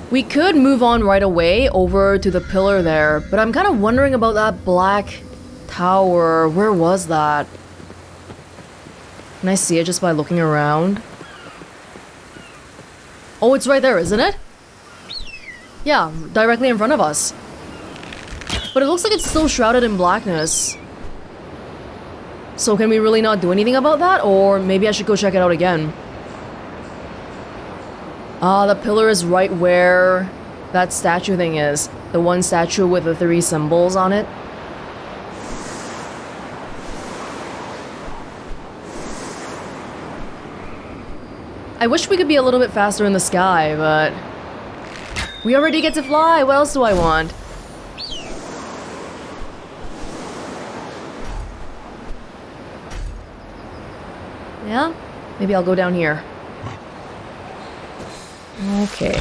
We could move on right away over to the pillar there, but I'm kind of wondering about that black tower. Where was that? Can I see it just by looking around? Oh, it's right there, isn't it? Yeah, directly in front of us. But it looks like it's still shrouded in blackness. So can we really not do anything about that? Or maybe I should go check it out again. Ah, the pillar is right where that statue thing is. The one statue with the 3 symbols on it. I wish we could be a little bit faster in the sky, but... we already get to fly! What else do I want? Yeah? Maybe I'll go down here. Okay.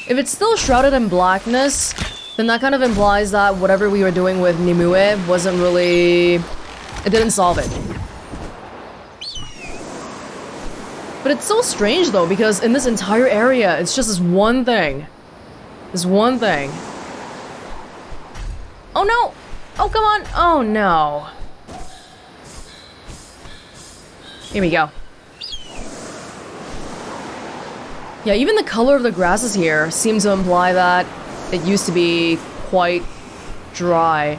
If it's still shrouded in blackness, then that kind of implies that whatever we were doing with Nimue wasn't really... it didn't solve it. But it's so strange though, because in this entire area, it's just this one thing. This one thing. Oh no! Oh, come on! Oh no. Here we go. Yeah, even the color of the grasses here seems to imply that it used to be quite dry.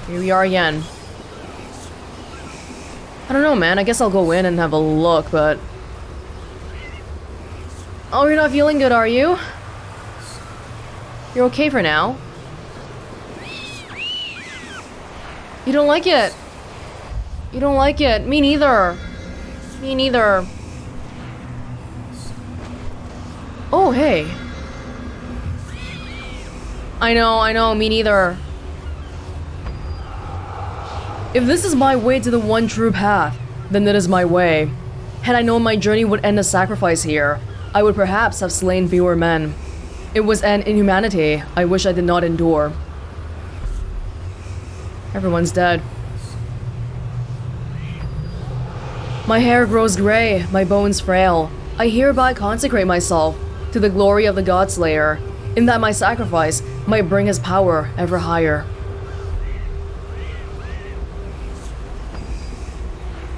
Here we are again. I don't know, man. I guess I'll go in and have a look, but... oh, you're not feeling good, are you? You're okay for now. You don't like it. You don't like it. Me neither. Me neither. Oh, hey. I know, me neither. If this is my way to the one true path, then it is my way. Had I known my journey would end a sacrifice here, I would perhaps have slain fewer men. It was an inhumanity I wish I did not endure. Everyone's dead. My hair grows gray, my bones frail. I hereby consecrate myself to the glory of the Godslayer, in that my sacrifice might bring his power ever higher.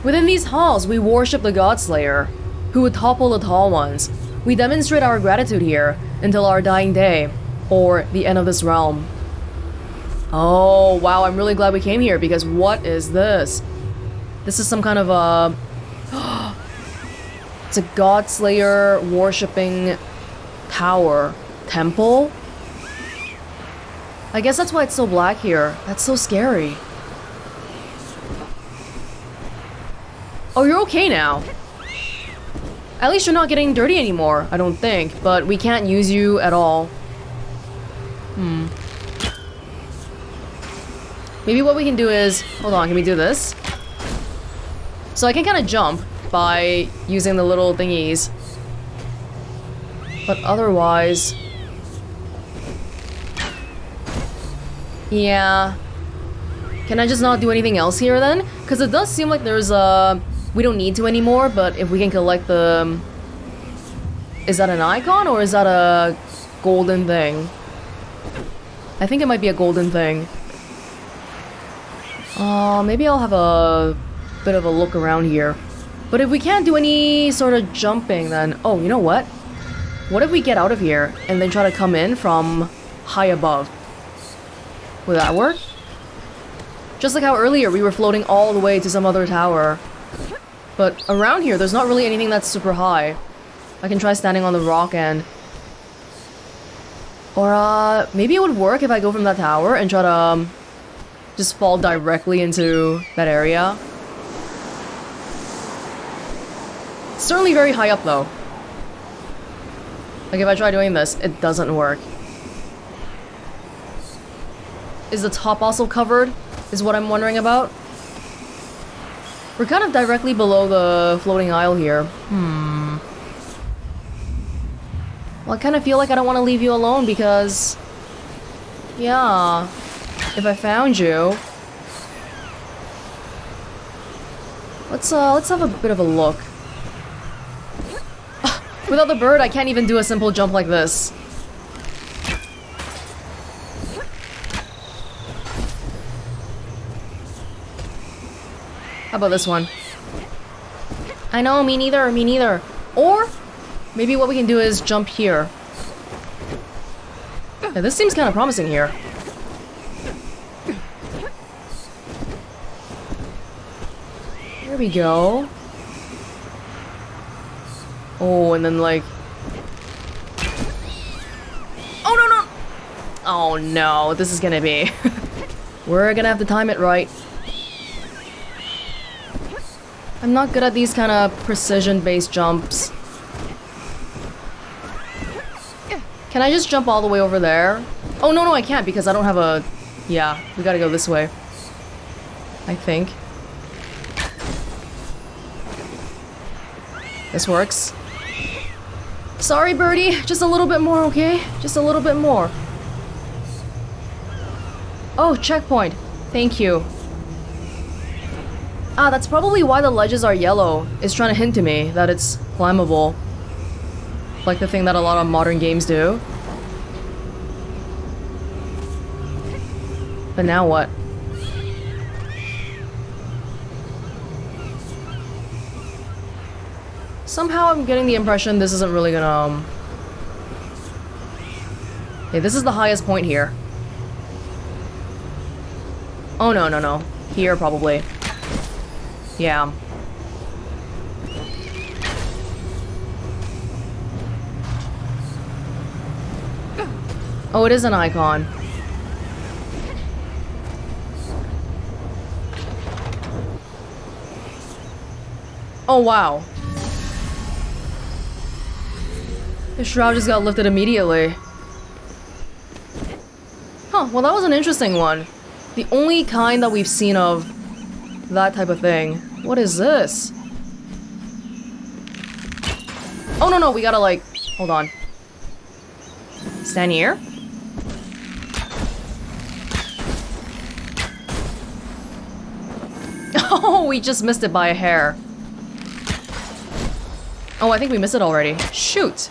Within these halls, we worship the Godslayer, who would topple the tall ones. We demonstrate our gratitude here until our dying day, or the end of this realm. Oh, wow, I'm really glad we came here, because what is this? This is some kind of a... it's a Godslayer worshipping tower. Temple? I guess that's why it's so black here. That's so scary. Oh, you're okay now. At least you're not getting dirty anymore, I don't think. But we can't use you at all. Maybe what we can do is... hold on, can we do this? So I can kind of jump by using the little thingies. But otherwise... yeah. Can I just not do anything else here then? Because it does seem like there's a... we don't need to anymore, but if we can collect the... is that an icon or is that a golden thing? I think it might be a golden thing. Maybe I'll have a bit of a look around here. But if we can't do any sort of jumping then... oh, you know what? What if we get out of here and then try to come in from high above? Would that work? Just like how earlier we were floating all the way to some other tower. But around here, there's not really anything that's super high. I can try standing on the rock and... or, maybe it would work if I go from that tower and try to, just fall directly into that area. It's certainly very high up, though. Like, if I try doing this, it doesn't work. Is the top also covered? Is what I'm wondering about. We're kind of directly below the floating isle here. Well, I kind of feel like I don't want to leave you alone because... yeah... if I found you... Let's have a bit of a look. Without the bird, I can't even do a simple jump like this. How about this one? I know, me neither, me neither. Or, maybe what we can do is jump here. Yeah, this seems kind of promising here. There we go. Oh, and then like... Oh, no, no! Oh, no, this is gonna be... We're gonna have to time it right. I'm not good at these kind of precision-based jumps. Can I just jump all the way over there? Oh, no, no, I can't because I don't have a... Yeah, we gotta go this way. I think. This works. Sorry, birdie. Just a little bit more, okay? Just a little bit more. Oh, checkpoint. Thank you. Ah, that's probably why the ledges are yellow. It's trying to hint to me that it's climbable. Like the thing that a lot of modern games do. But now what? Somehow I'm getting the impression this isn't really gonna, Okay, this is the highest point here. Oh, no, no, no. Here, probably. Yeah. Oh, it is an icon. Oh, wow. The shroud just got lifted immediately. Huh, well that was an interesting one. The only kind that we've seen of that type of thing. What is this? Oh, no, no, we gotta like... Hold on. Stand here? Oh, we just missed it by a hair. Oh, I think we missed it already. Shoot!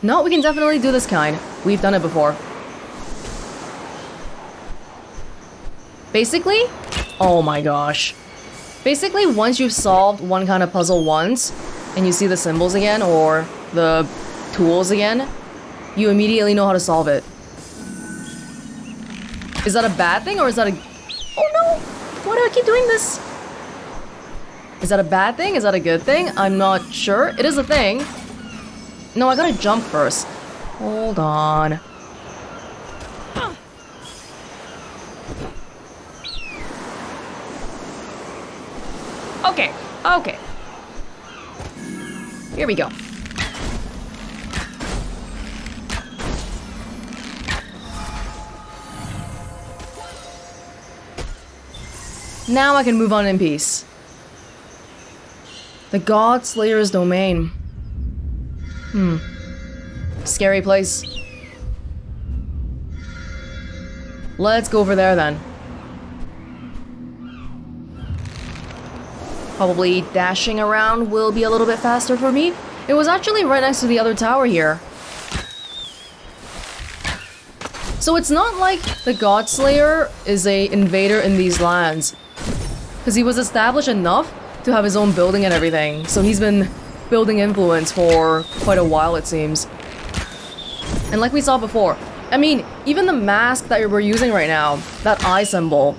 No, we can definitely do this kind. We've done it before. Basically... Oh my gosh. Basically, once you've solved one kind of puzzle once, and you see the symbols again, or the tools again, you immediately know how to solve it. Is that a bad thing, or is that a... Oh no! Why do I keep doing this? Is that a bad thing? Is that a good thing? I'm not sure. It is a thing. No, I gotta jump first. Hold on. Okay, okay. Here we go. Now I can move on in peace. The Godslayer's domain. Scary place. Let's go over there then. Probably dashing around will be a little bit faster for me. It was actually right next to the other tower here. So it's not like the Godslayer is a invader in these lands. Because he was established enough to have his own building and everything. So he's been building influence for quite a while, it seems. And like we saw before, I mean, even the mask that we're using right now, that eye symbol,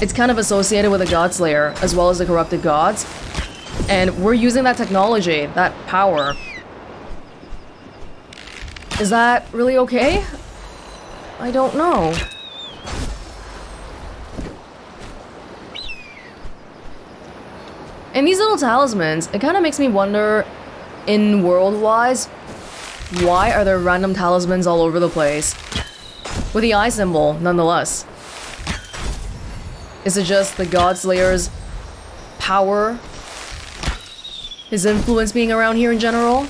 it's kind of associated with the Godslayer, as well as the corrupted gods. And we're using that technology, that power. Is that really okay? I don't know. And these little talismans, it kind of makes me wonder, in world-wise, why are there random talismans all over the place? With the eye symbol, nonetheless. Is it just the Godslayer's power? His influence being around here in general?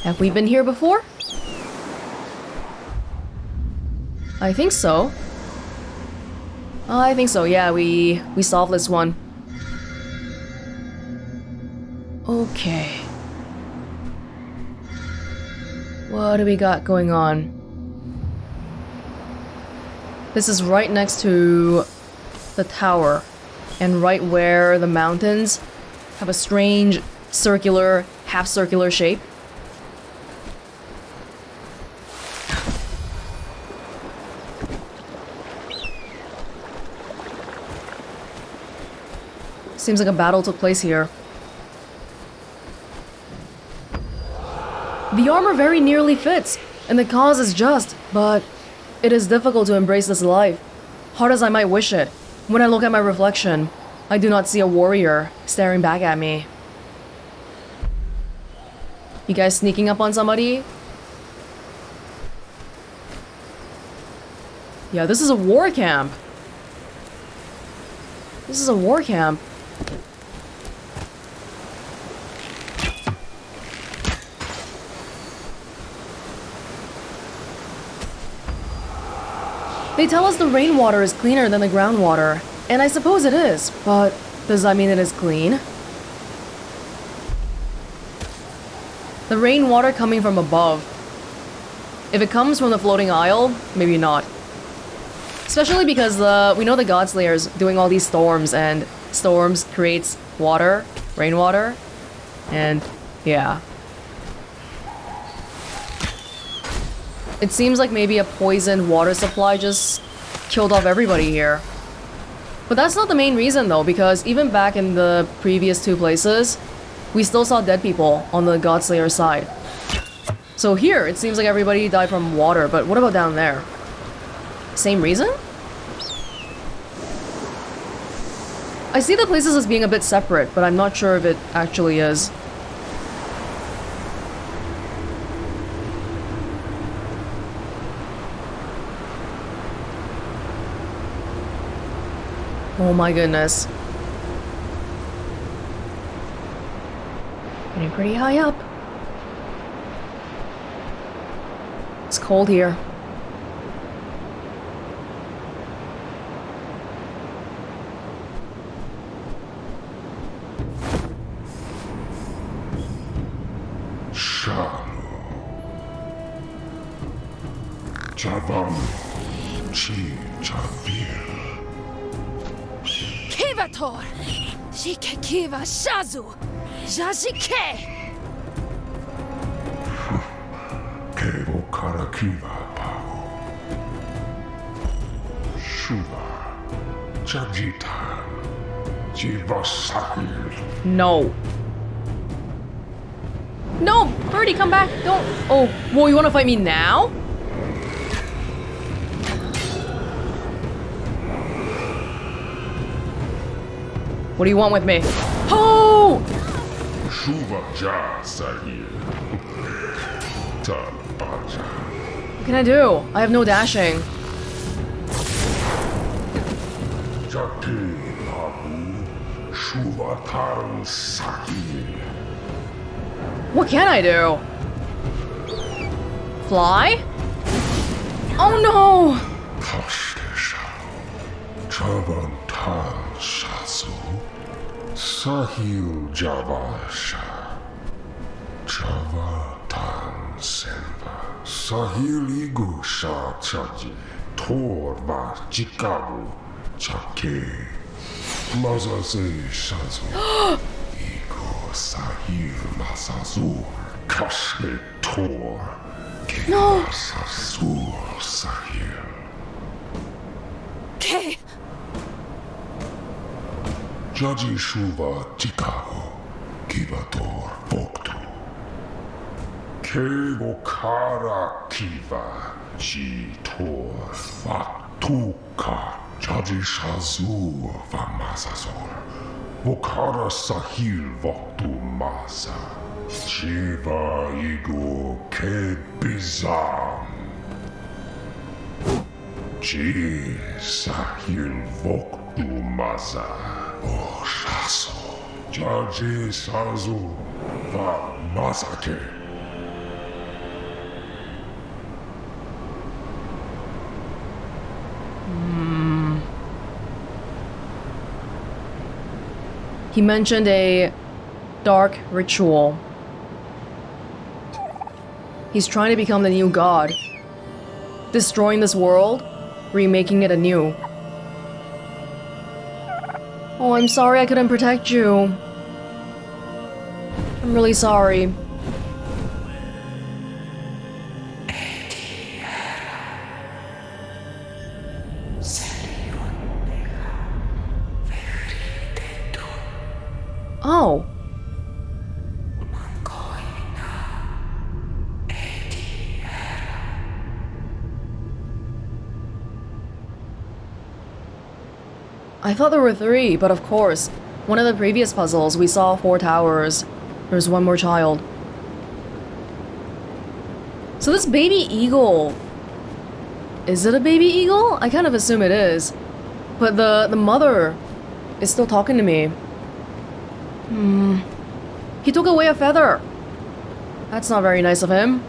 Have we been here before? I think so. I think so, yeah, we solved this one. Okay. What do we got going on? This is right next to the tower, and right where the mountains have a strange circular, half-circular shape. Seems like a battle took place here. The armor very nearly fits, and the cause is just, but it is difficult to embrace this life, hard as I might wish it. When I look at my reflection, I do not see a warrior staring back at me. You guys sneaking up on somebody? Yeah, this is a war camp. This is a war camp. They tell us the rainwater is cleaner than the groundwater, and I suppose it is, but does that mean it is clean? The rainwater coming from above. If it comes from the floating isle, maybe not. Especially because we know the Godslayer's doing all these storms, and storms creates water, rainwater, and yeah. It seems like maybe a poisoned water supply just killed off everybody here. But that's not the main reason though, because even back in the previous two places, we still saw dead people on the Godslayer side. So here, it seems like everybody died from water, but what about down there? Same reason? I see the places as being a bit separate, but I'm not sure if it actually is. Oh my goodness. Getting pretty high up. It's cold here. Javan Chi Javir Kivator Shike Kiva Shazu Jajike Kevo Karakiva Pao Shuva Jajita Jivasahil. No. No! Birdie, come back! Don't! Oh, whoa, you wanna fight me now? What do you want with me? Oh! Shuva Ja Sahil Talabaja. What can I do? I have no dashing. Jati Pabu Shuva Tan Sahil. What can I do? Fly? Oh no! Javan Tan Shasu Sahil Javasha Java Tan Selva Sahil Igu Sha Chaji Torva Chikabu Chake Mazase Shazu Igu Sahil Masazur Kashe Tor No! Masazur Sahil. Ke Jaji Shuva Chicago Kivator Voktu Kevo Kara Kiva Ji Tor Fatuka Jaji Shazu Vamasazor Vokara Sahil Voktu Masa Shiva Igu Kebizam Ji Sahil Voktu Masa O Shaso Jaji Sazu Va Masake. He mentioned a dark ritual. He's trying to become the new god. Destroying this world, remaking it anew. Oh, I'm sorry I couldn't protect you. I'm really sorry. Oh. I thought there were 3, but of course, one of the previous puzzles we saw 4 towers. There's one more child. So this baby eagle... Is it a baby eagle? I kind of assume it is. But the mother is still talking to me. He took away a feather. That's not very nice of him.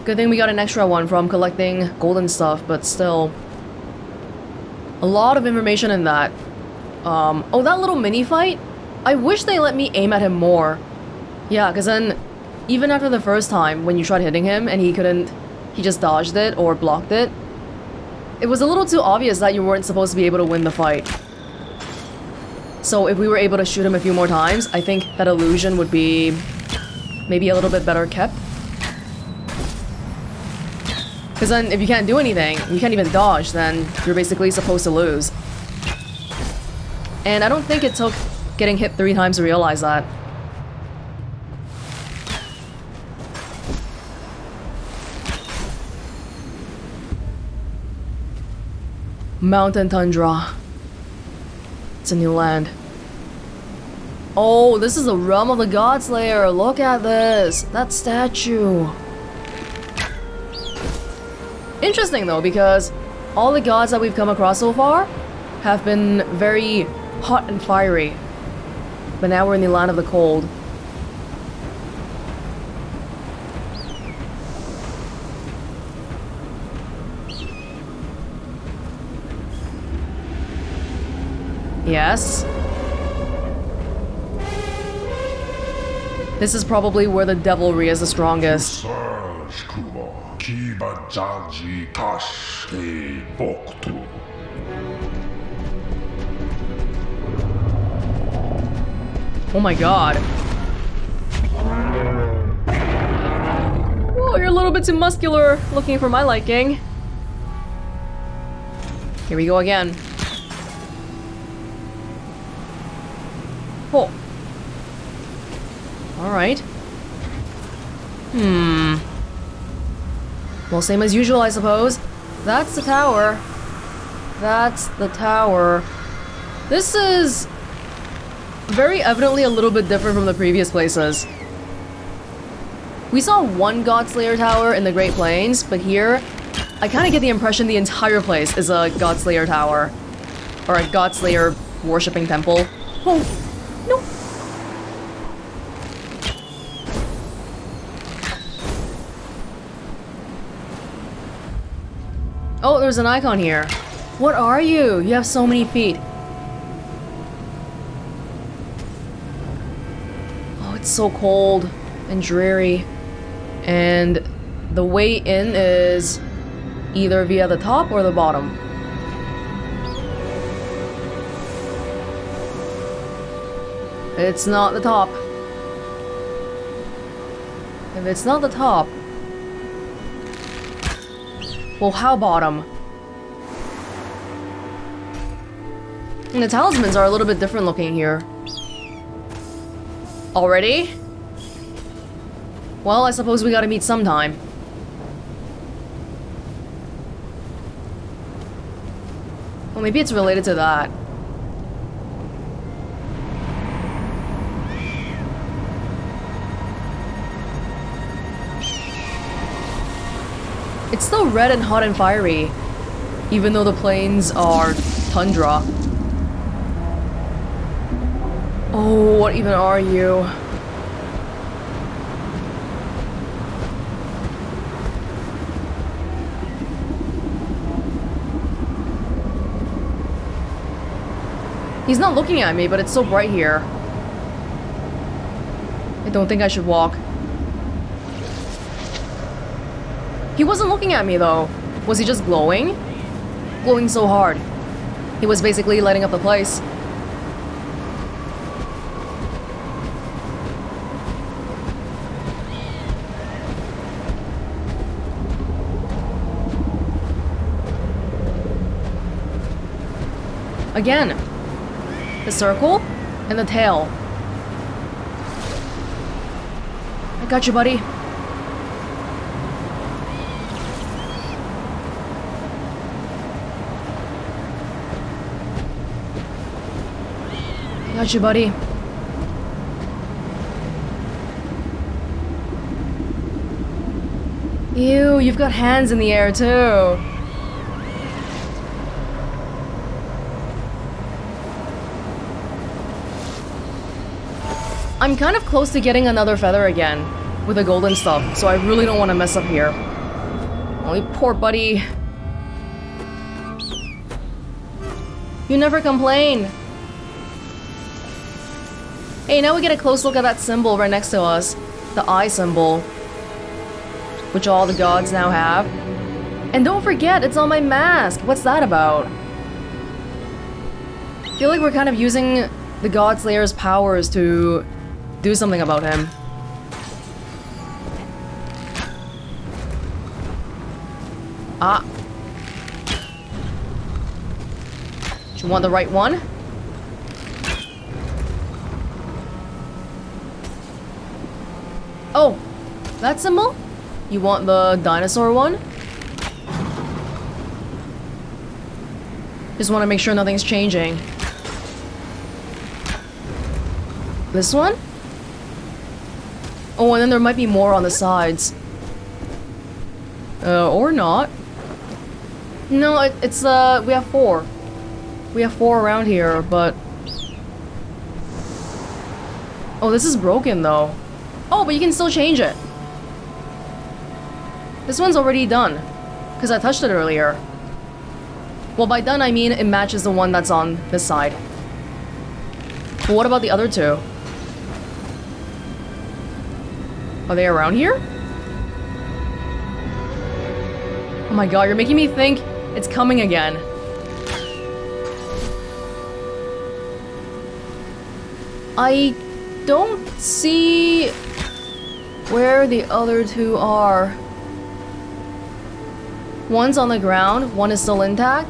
Good thing we got an extra one from collecting golden stuff, but still. A lot of information in that. Oh, that little mini fight? I wish they let me aim at him more. Yeah, because then, even after the first time, when you tried hitting him and he couldn't, he just dodged it or blocked it, it was a little too obvious that you weren't supposed to be able to win the fight. So if we were able to shoot him a few more times, I think that illusion would be maybe a little bit better kept. Because then if you can't do anything, you can't even dodge, then you're basically supposed to lose. And I don't think it took getting hit 3 times to realize that. Mountain Tundra. It's a new land. Oh, this is the realm of the Godslayer. Look at this. That statue. Interesting though, because all the gods that we've come across so far have been very hot and fiery. But now we're in the land of the cold. Yes. This is probably where the devilry is the strongest. Surge, Kumo. Kiba Jaji Kashke Boktu. Oh my god. Oh, you're a little bit too muscular looking for my liking. Here we go again. Oh. Alright. Well, same as usual, I suppose. That's the tower. That's the tower. This is very evidently a little bit different from the previous places. We saw one Godslayer tower in the Great Plains, but here, I kind of get the impression the entire place is a Godslayer tower. Or a Godslayer worshipping temple. Oh, no. Oh, there's an icon here. What are you? You have so many feet. Oh, it's so cold and dreary. And the way in is either via the top or the bottom. It's not the top. If it's not the top, well, how bottom? And the talismans are a little bit different looking here. Already? Well, I suppose we gotta meet sometime. Well, maybe it's related to that. It's still red and hot and fiery, even though the plains are tundra. Oh, what even are you? He's not looking at me, but it's so bright here. I don't think I should walk. He wasn't looking at me though. Was he just glowing? Glowing so hard. He was basically lighting up the place. Again. The circle and the tail. I got you, buddy. I got you, buddy. Ew, you've got hands in the air too. I'm kind of close to getting another feather again with the golden stuff, so I really don't want to mess up here. Oh, you poor buddy. You never complain. Hey, now we get a close look at that symbol right next to us. The eye symbol. Which all the gods now have. And don't forget, it's on my mask. What's that about? I feel like we're kind of using the Godslayer's powers to do something about him. Ah. Do you want the right one? Oh, that symbol? You want the dinosaur one? Just want to make sure nothing's changing. This one? Oh, and then there might be more on the sides. Or not. No, it's we have 4. We have 4 around here, but... Oh, this is broken though. Oh, but you can still change it. This one's already done, because I touched it earlier. Well, by done I mean it matches the one that's on this side. But what about the other 2? Are they around here? Oh my god, you're making me think it's coming again. I don't see where the other 2 are. One's on the ground, one is still intact.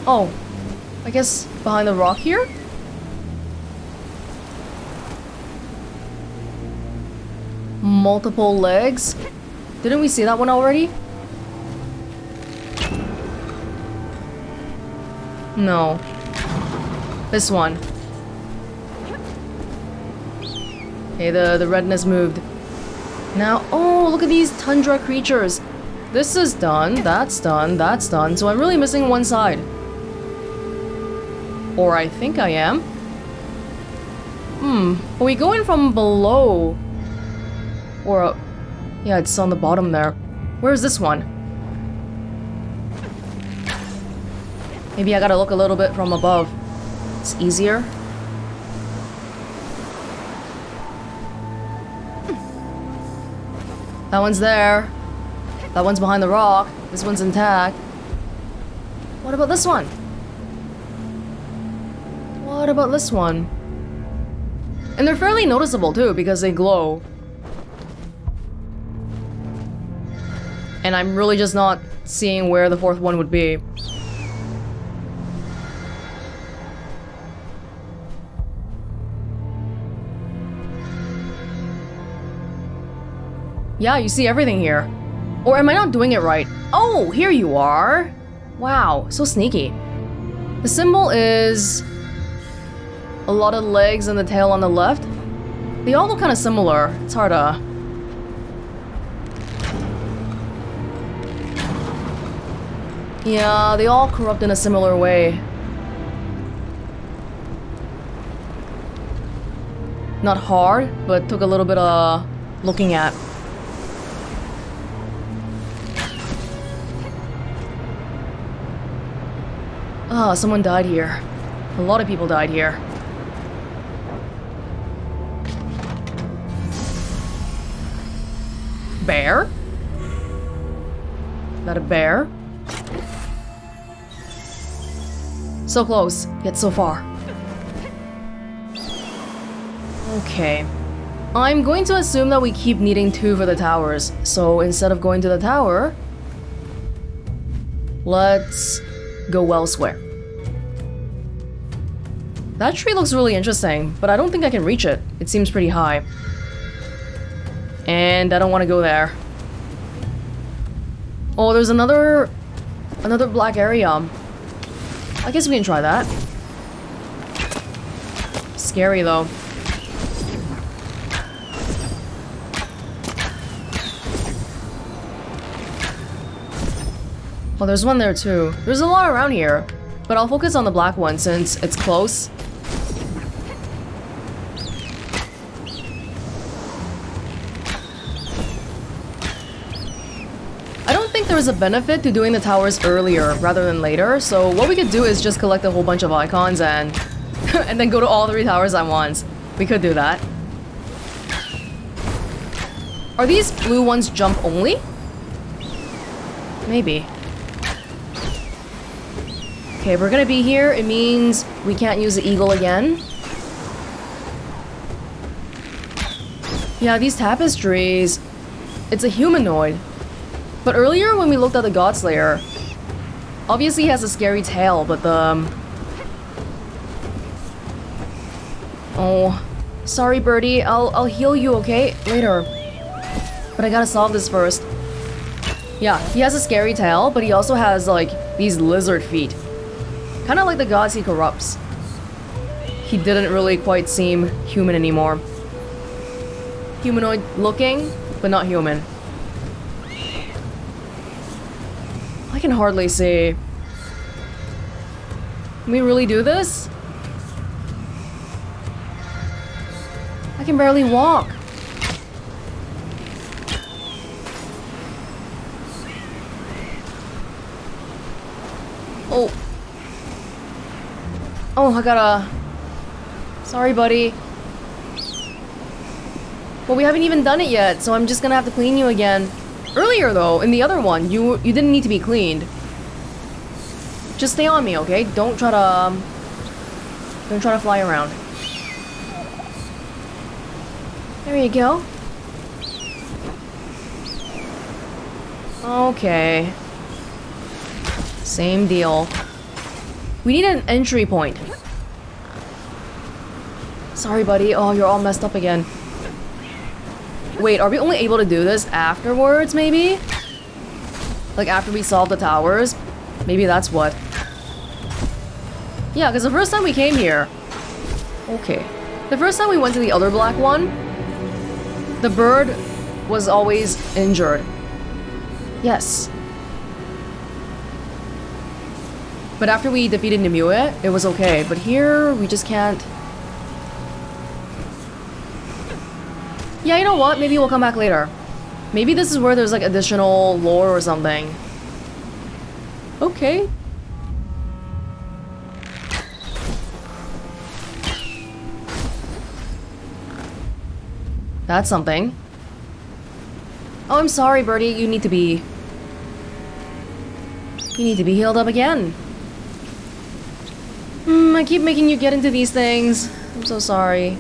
Oh, I guess behind the rock here? Multiple legs? Didn't we see that one already? No. This one. Okay, the redness moved. Now, oh, look at these tundra creatures. This is done, that's done, that's done. So I'm really missing one side. Or I think I am. Are we going from below? Or up? Yeah, it's on the bottom there. Where's this one? Maybe I gotta look a little bit from above. It's easier. That one's there. That one's behind the rock. This one's intact. What about this one? What about this one? And they're fairly noticeable too because they glow. And I'm really just not seeing where the 4th one would be. Yeah, you see everything here. Or am I not doing it right? Oh, here you are. Wow, so sneaky. The symbol is a lot of legs and the tail on the left. They all look kind of similar. It's hard to... Yeah, they all corrupt in a similar way. Not hard, but took a little bit of looking at. Ah, someone died here. A lot of people died here. Bear? Is that a bear? So close, yet so far. Okay. I'm going to assume that we keep needing 2 for the towers. So instead of going to the tower, let's go elsewhere. That tree looks really interesting, but I don't think I can reach it. It seems pretty high. And I don't want to go there. Oh, there's another black area. I guess we can try that. Scary though. Oh, there's one there too. There's a lot around here, but I'll focus on the black one since it's close. I don't think there's a benefit to doing the towers earlier rather than later, so what we could do is just collect a whole bunch of icons and and then go to all 3 towers at once. We could do that. Are these blue ones jump only? Maybe. Okay, if we're gonna be here, it means we can't use the eagle again. Yeah, these tapestries, it's a humanoid. But earlier when we looked at the Godslayer, obviously he has a scary tail, but the... Oh, sorry birdie, I'll heal you, okay? Later. But I gotta solve this first. Yeah, he has a scary tail, but he also has, like, these lizard feet. Kind of like the gods he corrupts. He didn't really quite seem human anymore. Humanoid looking, but not human. I can hardly see. Can we really do this? I can barely walk. Oh. Oh, I gotta... Sorry, buddy. Well, we haven't even done it yet, so I'm just gonna have to clean you again. Earlier, though, in the other one, you didn't need to be cleaned. Just stay on me, okay? Don't try to fly around. There you go. Okay. Same deal. We need an entry point. Sorry, buddy. Oh, you're all messed up again. Wait, are we only able to do this afterwards, maybe? Like, after we solve the towers? Maybe that's what. Yeah, because the first time we came here... Okay. The first time we went to the other black one, the bird was always injured. Yes. But after we defeated Nimue, it was okay. But here, we just can't... Yeah, you know what? Maybe we'll come back later. Maybe this is where there's like additional lore or something. Okay. That's something. Oh, I'm sorry, Birdie. You need to be healed up again. I keep making you get into these things. I'm so sorry.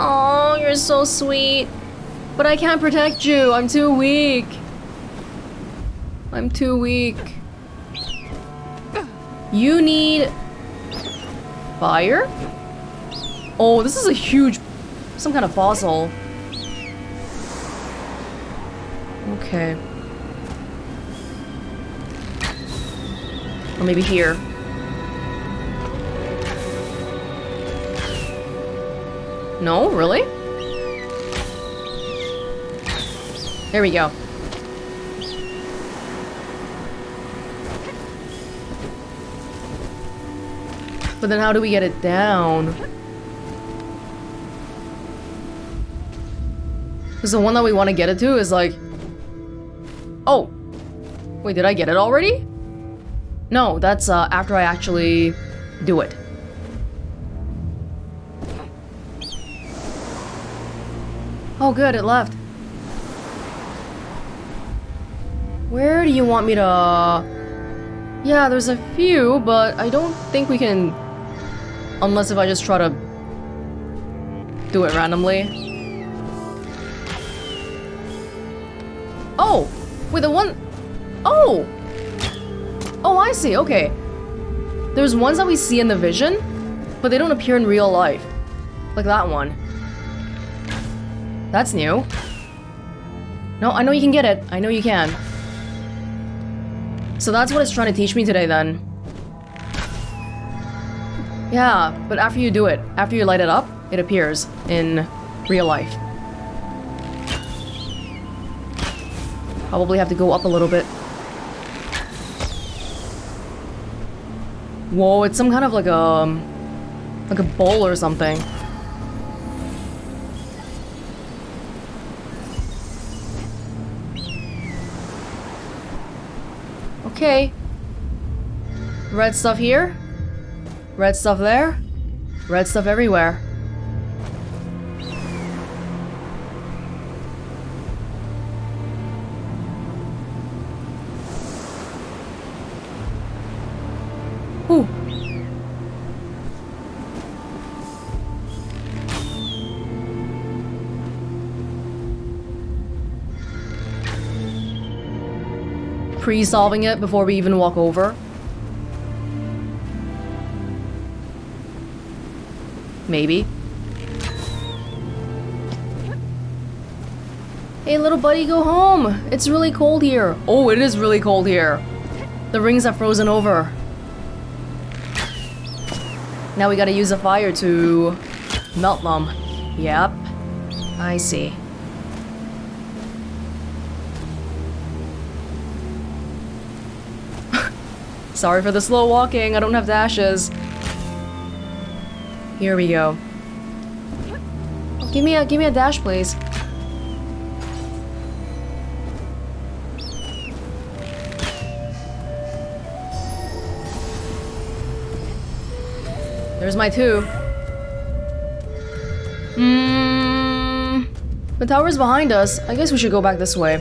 Oh, you're so sweet. But I can't protect you. I'm too weak. I'm too weak. You need... fire? Oh, this is a huge... some kind of fossil. Okay. Or maybe here. No, really? There we go. But then how do we get it down? Because the one that we want to get it to is like... Oh! Wait, did I get it already? No, that's after I actually do it. Oh good, it left. Where do you want me to... Yeah, there's a few, but I don't think we can... Unless if I just try to... do it randomly. Oh! Wait, the one... Oh! Oh, I see, okay. There's ones that we see in the vision, but they don't appear in real life. Like that one. That's new. No, I know you can get it. I know you can. So that's what it's trying to teach me today then. Yeah, but after you do it, after you light it up, it appears in real life. Probably have to go up a little bit. Whoa, it's some kind of like a bowl or something. Okay. Red stuff here. Red stuff there. Red stuff everywhere. Ooh. Pre-solving it before we even walk over. Maybe. Hey little buddy, go home! It's really cold here. Oh, it is really cold here. The rings have frozen over. Now we gotta use a fire to melt them. Yep. I see. Sorry for the slow walking, I don't have dashes. Here we go. Oh, give me a dash, please. There's my 2. The tower's behind us. I guess we should go back this way.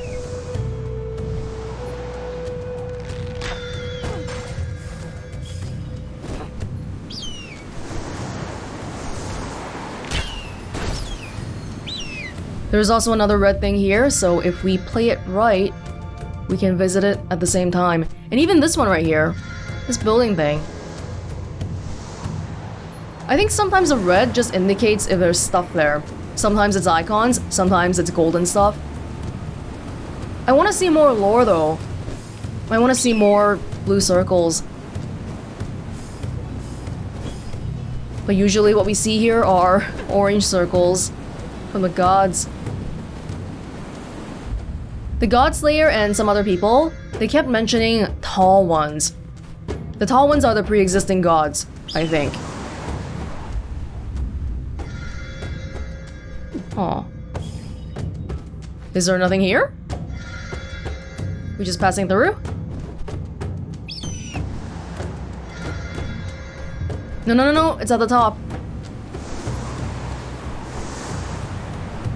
There's also another red thing here, so if we play it right, we can visit it at the same time. And even this one right here, this building thing. I think sometimes the red just indicates if there's stuff there. Sometimes it's icons, sometimes it's golden stuff. I want to see more lore though. I want to see more blue circles. But usually what we see here are orange circles from the gods. The Godslayer and some other people, they kept mentioning tall ones. The tall ones are the pre-existing gods, I think. Aw. Is there nothing here? We just passing through? No, it's at the top.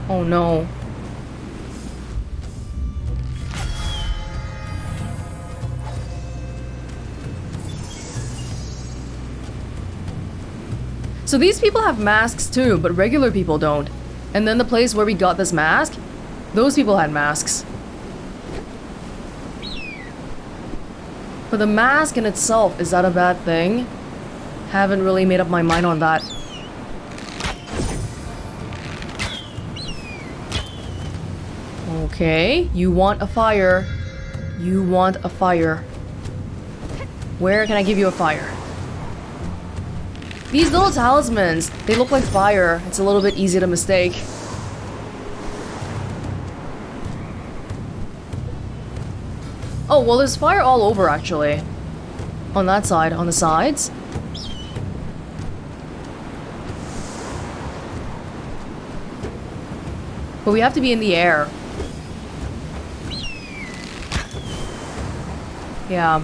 Oh no. So these people have masks too, but regular people don't. And then the place where we got this mask, those people had masks. But the mask in itself, is that a bad thing? Haven't really made up my mind on that. Okay, you want a fire. You want a fire. Where can I give you a fire? These little talismans, they look like fire. It's a little bit easy to mistake. Oh, well there's fire all over actually. On that side, on the sides. But we have to be in the air. Yeah.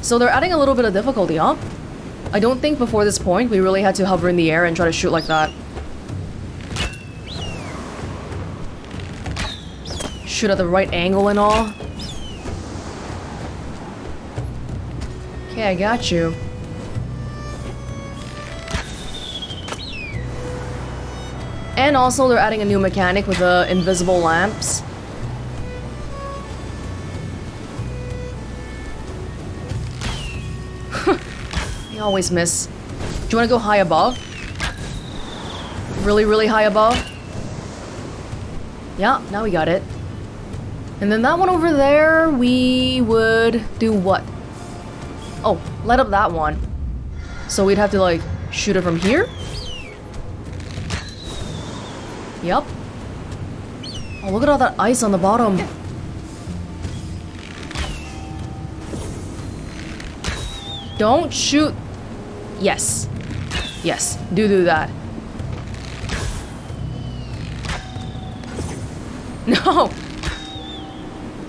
So they're adding a little bit of difficulty, huh? I don't think before this point we really had to hover in the air and try to shoot like that. Shoot at the right angle and all. Okay, I got you. And also they're adding a new mechanic with the invisible lamps. I always miss. Do you want to go high above? Really, really high above? Yeah, now we got it. And then that one over there, we would do what? Oh, light up that one. So we'd have to like shoot it from here? Yep. Oh, look at all that ice on the bottom. Don't shoot. Yes. Yes, do that. No!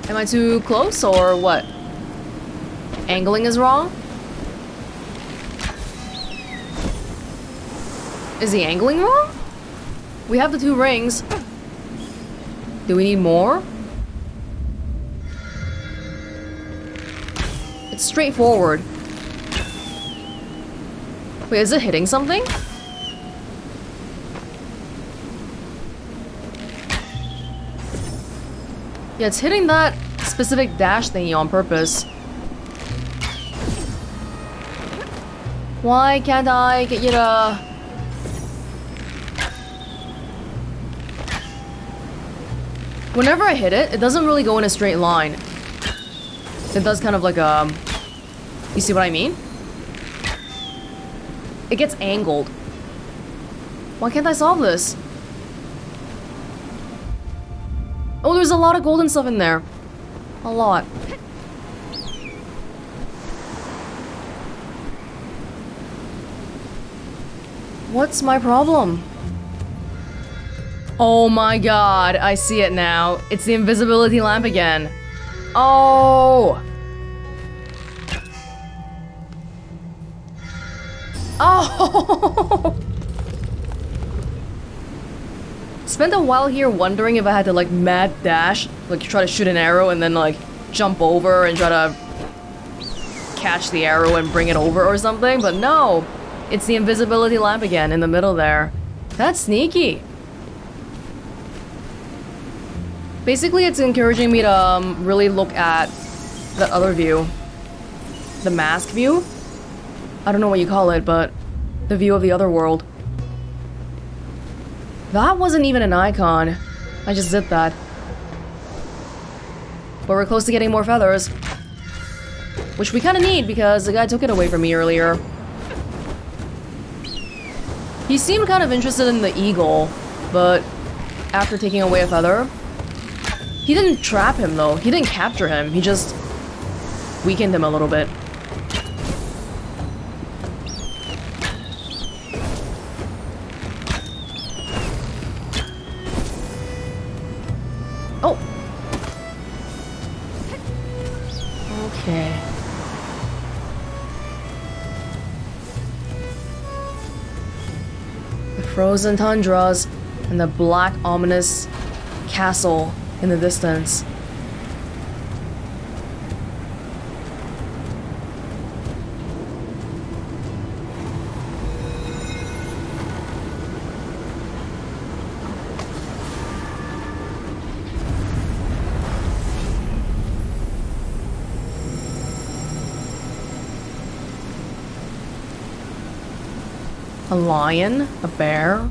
Am I too close or what? Angling is wrong? Is the angling wrong? We have the 2 rings. Do we need more? It's straightforward. Wait, is it hitting something? Yeah, it's hitting that specific dash thingy on purpose. Why can't I get you to... Whenever I hit it, it doesn't really go in a straight line. It does kind of like a... You see what I mean? It gets angled. Why can't I solve this? Oh, there's a lot of golden stuff in there. A lot. What's my problem? Oh my god, I see it now. It's the invisibility lamp again. Oh! Oh! Spent a while here wondering if I had to like mad dash, like try to shoot an arrow and then like jump over and try to catch the arrow and bring it over or something, but no! It's the invisibility lamp again in the middle there. That's sneaky. Basically, it's encouraging me to really look at the other view. The mask view? I don't know what you call it, but the view of the other world. That wasn't even an icon. I just did that. But we're close to getting more feathers. Which we kind of need because the guy took it away from me earlier. He seemed kind of interested in the eagle, but after taking away a feather... He didn't trap him though, he didn't capture him, he just weakened him a little bit. Oh! Okay. The frozen tundras and the black ominous castle in the distance. A lion? A bear?